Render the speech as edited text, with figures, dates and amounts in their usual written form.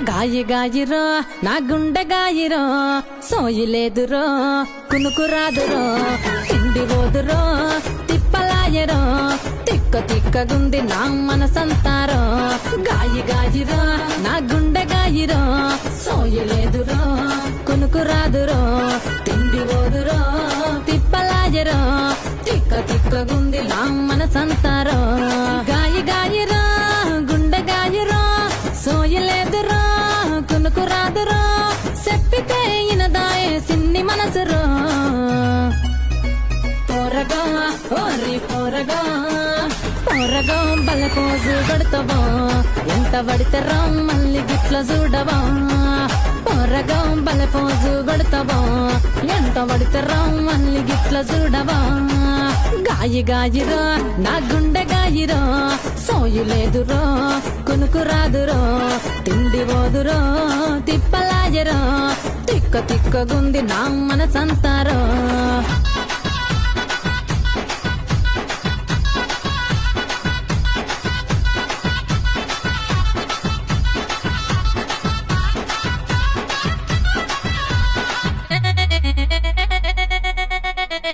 గాయి గాయిరో నా గుండె గాయిరో సోయిలేదురో కునుకురాదురో తిండి పోదురో తిప్పలాయరో తిక్క తిక్కగుంది నా మనసంతారో గాయి గాయిరో నా గుండె గాయిరో సోయిలేదురో కునుకురాదురో తిండి పోదురో తిప్పలాయరో తిక్క తిక్కగుంది నా మనసంతారో గాయి గాయిరో గుండె గాయిరో సోయలేదురో కునుకురాదురో చెప్పితే ఇనదాయే సిన్ని మనసురో పోరగా ఓరి పోరగా పోరగా బల పోజు కొడతావో ఎంత పడితేరా మళ్ళీ గిట్ల చూడవా పోరగా బల పోజు కొడతావో ఎంత పడితేరా మళ్ళీ గిట్ల చూడవా గాయి గాయిరో నా గుండె గాయిరో సోయులేదురో కునుకురాదురో తిండి పోదురో తిప్పలాయరో తిక్క తిక్కగుంది నా మనసంతారో